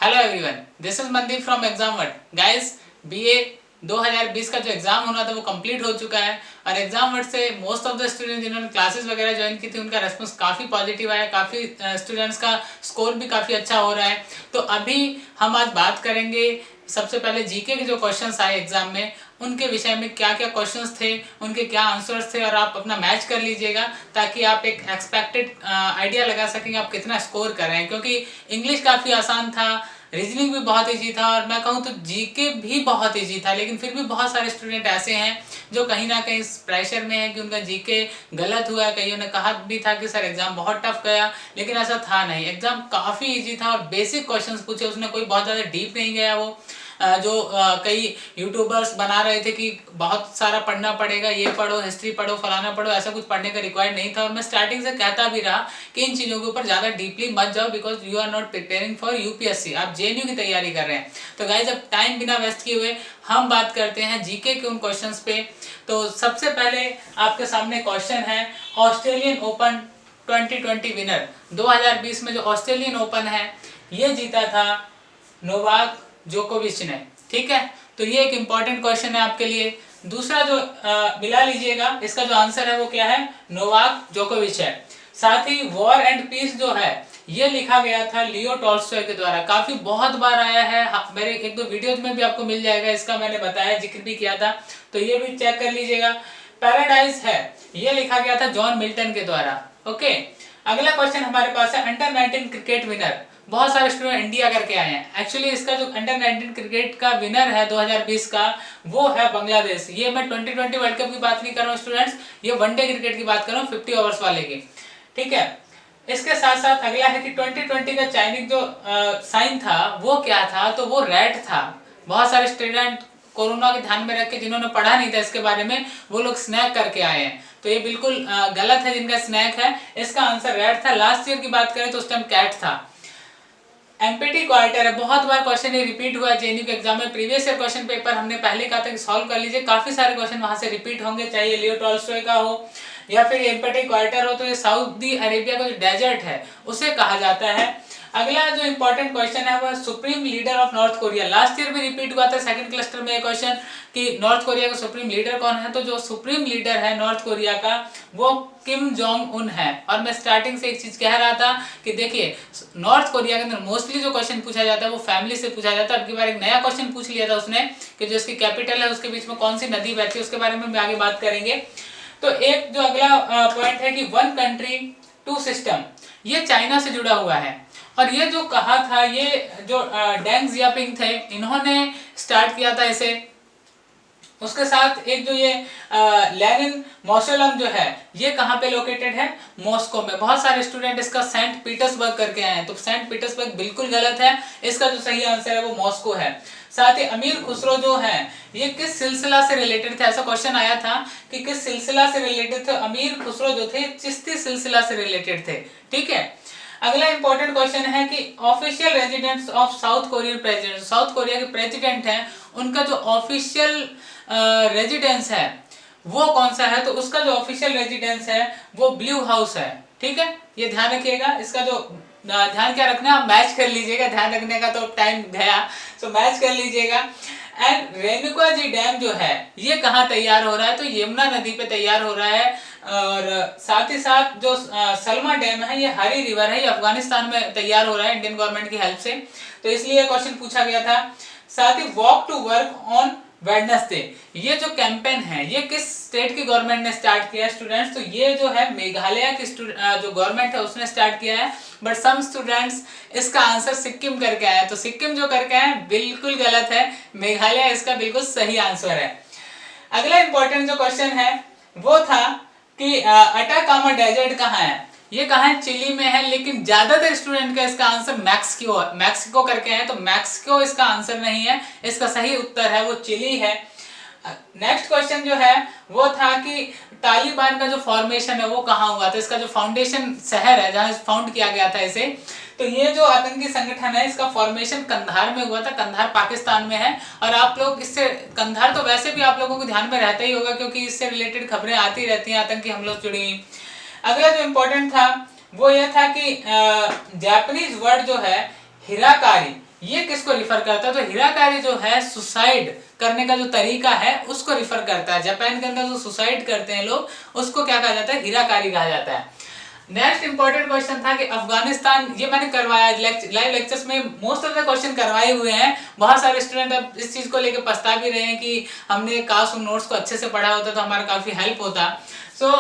Hello everyone, this is Mandeep from exam word. Guys, BA 2020 का जो exam होना था वो कंप्लीट हो चुका है और एग्जाम वर्ड से मोस्ट ऑफ द स्टूडेंट जिन्होंने क्लासेस वगैरह ज्वाइन की थी उनका रेस्पॉन्स काफ़ी पॉजिटिव आया। काफ़ी स्टूडेंट्स का स्कोर भी काफ़ी अच्छा हो रहा है। तो अभी हम आज बात करेंगे सबसे पहले जीके के जो क्वेश्चंस आए एग्जाम में उनके विषय में, क्या क्या क्वेश्चंस थे, उनके क्या आंसर्स थे और आप अपना मैच कर लीजिएगा ताकि आप एक एक्सपेक्टेड आइडिया लगा सकेंगे आप कितना स्कोर कर रहे हैं। क्योंकि इंग्लिश काफ़ी आसान था, रीजनिंग भी बहुत ईजी था और मैं कहूँ तो जीके भी बहुत ईजी था, लेकिन फिर भी बहुत सारे स्टूडेंट ऐसे हैं जो कहीं ना कहीं इस प्रेशर में है कि उनका जीके गलत हुआ है। कईयों ने कहा भी था कि सर एग्जाम बहुत टफ गया, लेकिन ऐसा था नहीं। एग्जाम काफ़ी ईजी था और बेसिक क्वेश्चंस पूछे, उसने कोई बहुत ज़्यादा डीप नहीं गया। वो जो कई यूट्यूबर्स बना रहे थे कि बहुत सारा पढ़ना पड़ेगा, ये पढ़ो, हिस्ट्री पढ़ो, फलाना पढ़ो, ऐसा कुछ पढ़ने का रिक्वायर्ड नहीं था। और मैं स्टार्टिंग से कहता भी रहा कि इन चीज़ों के ऊपर ज़्यादा डीपली मत जाओ because you are not preparing for UPSC, आप जेएनयू की तैयारी कर रहे हैं। तो गाइस, अब टाइम बिना वेस्ट किए हुए हम बात करते हैं जीके के उन क्वेश्चंस पे। तो सबसे पहले आपके सामने क्वेश्चन है, ऑस्ट्रेलियन ओपन 2020 विनर 2020 में जो ऑस्ट्रेलियन ओपन है ये जीता था नोवाक जोकोविच ने। ठीक है, तो ये एक इंपॉर्टेंट क्वेश्चन है आपके लिए। दूसरा जो मिला लीजिएगा, इसका जो आंसर है वो क्या है, नोवाक जोकोविच है। साथ ही वॉर एंड पीस जो है ये लिखा गया था लियो टॉल्स्टॉय के द्वारा। काफी बहुत बार आया है, मेरे एक दो वीडियोज में भी आपको मिल जाएगा, इसका मैंने बताया, जिक्र भी किया था, तो ये भी चेक कर लीजिएगा। पैराडाइज है, ये लिखा गया था जॉन मिल्टन के द्वारा। ओके, अगला क्वेश्चन हमारे पास है अंडर 19 क्रिकेट विनर। बहुत सारे स्टूडेंट इंडिया करके आए हैं। एक्चुअली इसका जो अंडर 19 क्रिकेट का विनर है 2020 का, वो है बांग्लादेश। ये मैं 2020 वर्ल्ड कप की बात नहीं कर रहा हूँ स्टूडेंट्स, ये वनडे क्रिकेट की बात कर रहा हूँ, 50 ओवर्स वाले की। ठीक है, इसके साथ साथ अगला है कि 2020 का चाइनीज जो साइन था वो क्या था, तो वो रेड था। बहुत सारे स्टूडेंट कोरोना के ध्यान में रख के जिन्होंने पढ़ा नहीं था इसके बारे में, वो लोग स्नैक करके आए हैं, तो ये बिल्कुल गलत है जिनका स्नैक है। इसका आंसर रेड था। लास्ट ईयर की बात करें तो उस टाइम कैट था। एम्पिटी क्वार्टर है, बहुत बार क्वेश्चन ये रिपीट हुआ जेएनयू के एग्जाम में। प्रीवियस ईयर क्वेश्चन पेपर हमने पहले कहा था कि सॉल्व कर लीजिए, काफी सारे क्वेश्चन वहां से रिपीट होंगे, चाहे लियो टॉल्स्टॉय का हो या फिर एम्पिटी क्वार्टर हो। तो ये सऊदी अरेबिया का जो डेजर्ट है उसे कहा जाता है। अगला जो इंपॉर्टेंट क्वेश्चन है वह supreme leader of north Korea. Last year में रिपीट हुआ था सेकंड क्लस्टर में क्वेश्चन कि नॉर्थ कोरिया का सुप्रीम लीडर कौन है। तो जो सुप्रीम लीडर है नॉर्थ कोरिया का वो किम जोंग उन है। और मैं स्टार्टिंग से एक चीज कह रहा था कि देखिए, नॉर्थ कोरिया के अंदर मोस्टली जो क्वेश्चन पूछा जाता है वो फैमिली से पूछा जाता है। अब की बार एक नया क्वेश्चन पूछ लिया था उसने कि जो इसकी कैपिटल है उसके बीच में कौन सी नदी बहती है, उसके बारे में आगे बात करेंगे। तो एक जो अगला पॉइंट है कि वन कंट्री टू सिस्टम, ये चाइना से जुड़ा हुआ है। और ये जो कहा था, ये जो डेंग जियापिंग थे इन्होंने स्टार्ट किया था इसे। उसके साथ एक जो ये लेनिन मौसोलम जो है ये कहाँ पे लोकेटेड है, मॉस्को में। बहुत सारे स्टूडेंट इसका सेंट पीटर्सबर्ग करके आए हैं, तो सेंट पीटर्सबर्ग बिल्कुल गलत है। इसका जो सही आंसर है वो मॉस्को है। साथ ही अमीर खुसरो जो है ये किस सिलसिला से रिलेटेड थे, ऐसा क्वेश्चन आया था कि किस सिलसिला से रिलेटेड थे। अमीर खुसरो जो थे चिश्ती सिलसिला से रिलेटेड थे। ठीक है, अगला इंपॉर्टेंट क्वेश्चन है कि official residence of south Korean president. South Korea के प्रेसिडेंट हैं, उनका जो ऑफिशियल रेजिडेंस है वो कौन सा है। तो उसका जो ऑफिशियल रेजिडेंस है वो ब्लू हाउस है। ठीक है, ये ध्यान रखिएगा। इसका जो ध्यान क्या रखना, आप मैच कर लीजिएगा, ध्यान रखने का तो टाइम गया, तो मैच कर लीजिएगा। एंड रेणुका जी डैम जो है ये कहाँ तैयार हो रहा है, तो यमुना नदी पे तैयार हो रहा है। और साथ ही साथ जो सलमा डैम है ये हरी रिवर है, ये अफगानिस्तान में तैयार हो रहा है इंडियन गवर्नमेंट की हेल्प से, तो इसलिए क्वेश्चन पूछा गया था। साथ ही walk to work on Wednesday, ये जो कैंपेन है ये किस स्टेट की गवर्नमेंट ने स्टार्ट किया है स्टूडेंट्स, तो ये जो है मेघालय की जो गवर्नमेंट है उसने स्टार्ट किया है। बट सम स्टूडेंट्स इसका आंसर सिक्किम करके आए, तो सिक्किम जो करके आए बिल्कुल गलत है, मेघालय इसका बिल्कुल सही आंसर है। अगला इंपॉर्टेंट जो क्वेश्चन है वो था कि अटाकामा डेजर्ट कहाँ है। ये कहाँ है, चिली में है, लेकिन ज्यादातर स्टूडेंट का इसका आंसर मैक्सिको करके है, तो मैक्सिको इसका आंसर नहीं है, इसका सही उत्तर है वो चिली है। नेक्स्ट क्वेश्चन जो है वो था कि तालिबान का जो फॉर्मेशन है वो कहाँ हुआ था, इसका जो फाउंडेशन शहर है जहाँ फाउंड किया गया था इसे, तो ये जो आतंकी संगठन है इसका फॉर्मेशन कंधार में हुआ था। कंधार पाकिस्तान में है। और आप लोग इससे, कंधार तो वैसे भी आप लोगों को ध्यान में रहता ही होगा क्योंकि इससे रिलेटेड खबरें आती रहती हैं, आतंकी हमलों से जुड़ी। अगला जो इम्पोर्टेंट था वो यह था कि जापानीज वर्ड जो है हिराकारी, ये किसको रिफर करता है? तो हिराकारी जो है सुसाइड करने का जो तरीका है उसको रिफर करता है। जापान के अंदर जो सुसाइड करते हैं लोग उसको क्या कहा जाता है? हिराकारी कहा जाता है। नेक्स्ट इंपॉर्टेंट क्वेश्चन था कि अफगानिस्तान, ये मैंने करवाया लाइव लेक्चर्स में, मोस्ट ऑफ द क्वेश्चन करवाए हुए हैं। बहुत सारे स्टूडेंट अब इस चीज को लेकर पछता भी रहे हैं कि हमने काश उन नोट्स को अच्छे से पढ़ा होता तो हमारा काफी हेल्प होता। सो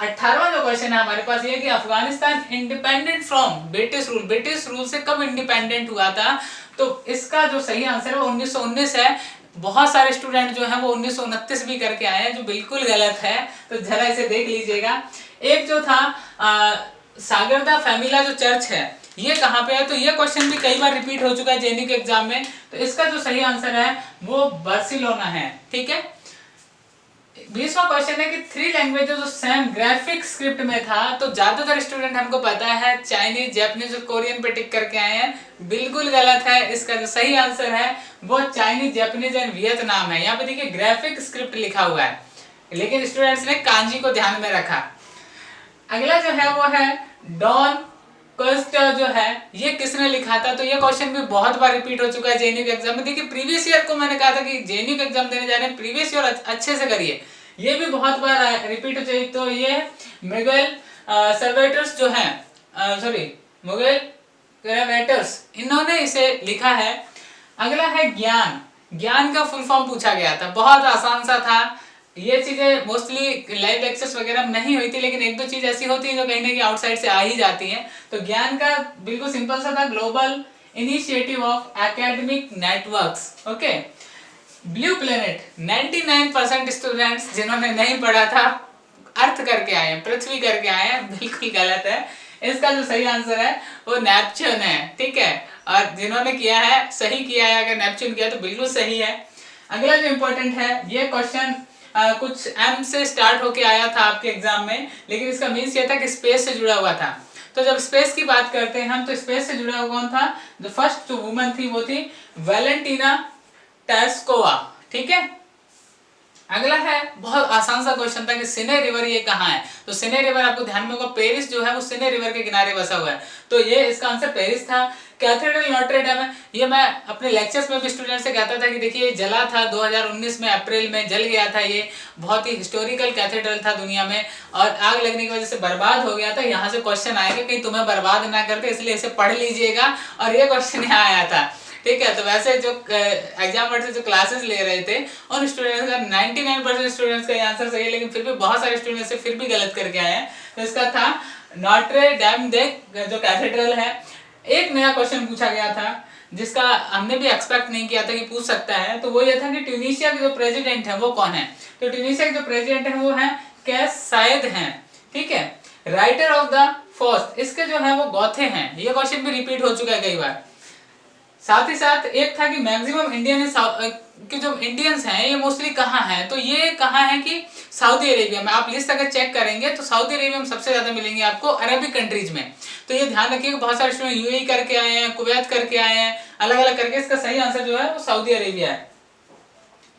18वां जो क्वेश्चन है हमारे पास ये कि Afghanistan independent from British rule से कब इंडिपेंडेंट हुआ था? तो इसका जो सही आंसर है वो 1919 है। बहुत सारे स्टूडेंट जो हैं वो 1929 भी करके आए हैं, जो बिल्कुल गलत है। तो जरा इसे देख लीजिएगा। एक जो था सागरदा फैमिला जो चर्च है ये कहाँ पे है? तो ये क्वेश्चन भी कई बार रिपीट हो चुका है जेएनयू के एग्जाम में। तो इसका जो सही आंसर है वो बार्सिलोना है। ठीक है। 20वां क्वेश्चन है कि 3 लैंग्वेज जो सेम ग्राफिक स्क्रिप्ट में था, तो ज्यादातर स्टूडेंट हमको पता है चाइनीज, जापानीज और कोरियन पे टिक करके आए हैं। बिल्कुल गलत है। इसका जो सही आंसर है वो चाइनीज, जापानीज एंड वियतनाम है। यहाँ पे देखिए ग्राफिक स्क्रिप्ट लिखा हुआ है, लेकिन स्टूडेंट्स ने कांजी को ध्यान में रखा। अगला जो है वो है डॉन क्वेस्ट जो है ये किसने लिखा था? तो ये क्वेश्चन भी बहुत बार रिपीट हो चुका है जेएनयू के एग्जाम में। देखिए प्रीवियस ईयर को मैंने कहा था कि जेएनयू के एग्जाम देने जा रहे हैं, प्रीवियस ईयर अच्छे से करिए। ये भी बहुत बार रिपीट हो चाहिए। तो ये मिगेल सर्वेटर्स जो है, सॉरी मिगेल सर्वेटर्स, इन्होंने इसे लिखा है। अगला है ज्ञान। ज्ञान का फुल फॉर्म पूछा गया था, बहुत आसान सा था। ये चीजें मोस्टली लाइव लेक्चर्स वगैरह में नहीं हुई थी, लेकिन एक दो चीज ऐसी होती है जो कहीं ना कहीं आउटसाइड से आ ही जाती हैं। तो ज्ञान का बिल्कुल सिंपल सा था, global initiative of academic networks. Okay. Blue planet, 99% students जिन्होंने नहीं पढ़ा था अर्थ करके आए हैं, पृथ्वी करके आए हैं। बिल्कुल गलत है। इसका जो सही आंसर है वो नेपच्यून है। ठीक है। और जिन्होंने किया है सही किया है, अगर नेपच्यून किया तो बिल्कुल सही है। अगला जो इंपॉर्टेंट है ये क्वेश्चन कुछ एम से स्टार्ट होके आया था आपके एग्जाम में, लेकिन इसका मीन्स ये था कि स्पेस से जुड़ा हुआ था। तो जब स्पेस की बात करते हैं हम, तो स्पेस से जुड़ा हुआ कौन था? जो फर्स्ट जो वुमन थी वो थी वैलेंटीना टेरेस्कोवा। ठीक है। अगला है बहुत आसान सा क्वेश्चन था कि सिने रिवर ये कहाँ है? तो सिने रिवर आपको ध्यान में होगा, पेरिस जो है वो सिने रिवर के किनारे बसा हुआ है। तो ये इसका आंसर पेरिस था। कैथेड्रल नोट्रे डेम है, ये मैं अपने लेक्चर्स में भी स्टूडेंट से कहता था कि देखिए ये जला था 2019 में, अप्रैल में जल गया था। ये बहुत ही हिस्टोरिकल कैथेड्रल था दुनिया में, और आग लगने की वजह से बर्बाद हो गया था। यहाँ से क्वेश्चन आएगा कहीं तुम्हें बर्बाद ना करते, इसलिए इसे पढ़ लीजिएगा। और ये क्वेश्चन यहाँ आया था। ठीक है। तो वैसे जो एग्जाम से जो क्लासेस ले रहे थे उन स्टूडेंट्स का 99% स्टूडेंट्स का आंसर सही है, लेकिन फिर भी बहुत सारे स्टूडेंट्स से फिर भी गलत करके आए हैं। तो इसका था नोट्रे डेम दे जो कैथेड्रल है। एक नया क्वेश्चन पूछा गया था जिसका हमने भी एक्सपेक्ट नहीं किया था कि पूछ सकता है, तो वो ये था कि ट्यूनीशिया के जो प्रेसिडेंट है वो कौन है? तो ट्यूनीशिया के जो प्रेसिडेंट है वो है कैस साइद हैं। ठीक है। राइटर ऑफ द फर्स्ट, इसके जो है वो गौथे हैं। ये क्वेश्चन भी रिपीट हो चुका है कई बार। साथ ही साथ एक था कि मैक्सिमम इंडियन के जो इंडियंस हैं ये मोस्टली कहाँ हैं? तो ये कहाँ है कि सऊदी अरेबिया में। आप लिस्ट अगर चेक करेंगे तो सऊदी अरेबिया में सबसे ज्यादा मिलेंगे आपको, अरबिक कंट्रीज में। तो ये ध्यान रखिए, बहुत सारे स्टूडेंट यूएई करके आए हैं, कुवैत करके आए हैं, अलग अलग करके। इसका सही आंसर जो है वो सऊदी अरेबिया है।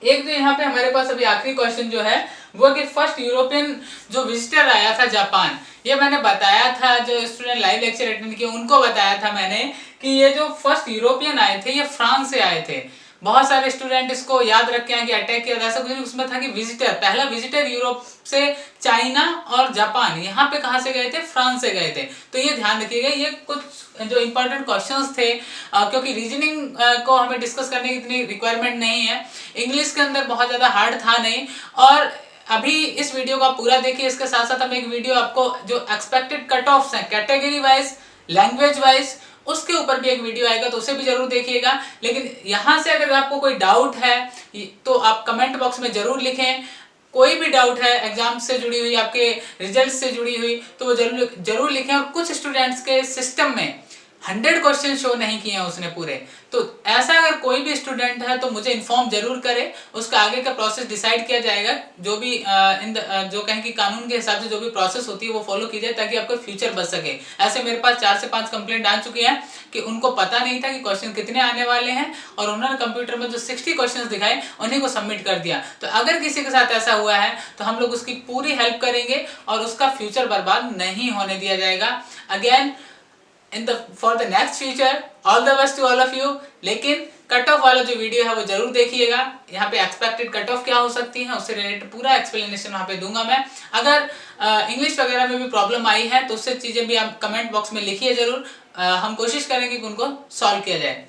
एक जो यहाँ पे हमारे पास अभी आखिरी क्वेश्चन जो है वो कि फर्स्ट यूरोपियन जो विजिटर आया था जापान, ये मैंने बताया था, जो स्टूडेंट लाइव लेक्चर अटेंड किए उनको बताया था मैंने कि ये जो फर्स्ट यूरोपियन आए थे ये फ्रांस से आए थे। बहुत सारे स्टूडेंट इसको याद रखे हैं कि अटैक किया था, ऐसा कुछ उसमें था कि विजिटर, पहला विजिटर यूरोप से चाइना और जापान, यहाँ पे कहाँ से गए थे? फ्रांस से गए थे। तो ये ध्यान रखिएगा। ये कुछ जो इंपॉर्टेंट क्वेश्चंस थे, क्योंकि रीजनिंग को हमें डिस्कस करने की इतनी रिक्वायरमेंट नहीं है, इंग्लिश के अंदर बहुत ज़्यादा हार्ड था नहीं। और अभी इस वीडियो को आप पूरा देखिए, इसके साथ साथ हम एक वीडियो आपको जो एक्सपेक्टेड कट ऑफ्स हैं कैटेगरी वाइज, लैंग्वेज वाइज, उसके ऊपर भी एक वीडियो आएगा, तो उसे भी जरूर देखिएगा। लेकिन यहाँ से अगर आपको कोई डाउट है तो आप कमेंट बॉक्स में जरूर लिखें। कोई भी डाउट है एग्जाम से जुड़ी हुई, आपके रिजल्ट से जुड़ी हुई, तो वो जरूर लिखें। और कुछ स्टूडेंट्स के सिस्टम में 100 क्वेश्चन शो नहीं किए हैं उसने पूरे। तो ऐसा अगर कोई भी स्टूडेंट है तो मुझे इन्फॉर्म जरूर करे, उसका आगे का प्रोसेस डिसाइड किया जाएगा। जो भी जो कहें कि कानून के हिसाब से जो भी प्रोसेस होती है वो फॉलो की जाए, ताकि आपका फ्यूचर बच सके। ऐसे मेरे पास 4 से 5 कंप्लेंट आ चुकी हैं कि उनको पता नहीं था कि क्वेश्चन कितने आने वाले हैं, और उन्होंने कंप्यूटर में जो 60 क्वेश्चन दिखाए उन्हीं को सबमिट कर दिया। तो अगर किसी के साथ ऐसा हुआ है तो हम लोग उसकी पूरी हेल्प करेंगे और उसका फ्यूचर बर्बाद नहीं होने दिया जाएगा। Again in the for the next future. All the best to all of you. लेकिन कट ऑफ वाला जो वीडियो है वो जरूर देखिएगा, यहाँ पे एक्सपेक्टेड कट ऑफ क्या हो सकती है उससे रिलेटेड पूरा एक्सप्लेनेशन वहाँ पे दूंगा मैं। अगर इंग्लिश वगैरह में भी प्रॉब्लम आई है तो उससे चीज़ें भी आप कमेंट बॉक्स में लिखिए जरूर, हम कोशिश करेंगे कि उनको सॉल्व किया जाए।